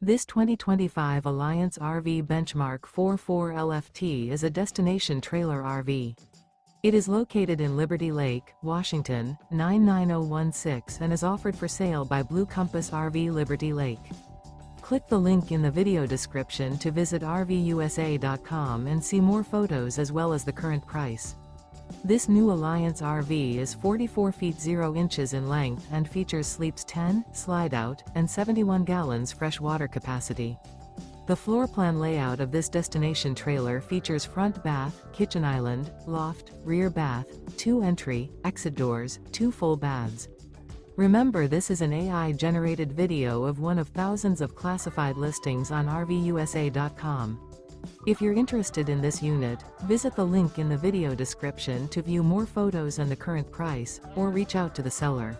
This 2025 Alliance RV Benchmark 44 LFT is a destination trailer RV. It is located in Liberty Lake, Washington, 99016 and is offered for sale by Blue Compass RV Liberty Lake. Click the link in the video description to visit RVUSA.com and see more photos as well as the current price. This new Alliance RV is 44 feet 0 inches in length and features sleeps 10, slide-out, and 71 gallons fresh water capacity. The floor plan layout of this destination trailer features front bath, kitchen island, loft, rear bath, 2 entry, exit doors, 2 full baths. Remember, this is an AI-generated video of one of thousands of classified listings on RVUSA.com. If you're interested in this unit, visit the link in the video description to view more photos and the current price, or reach out to the seller.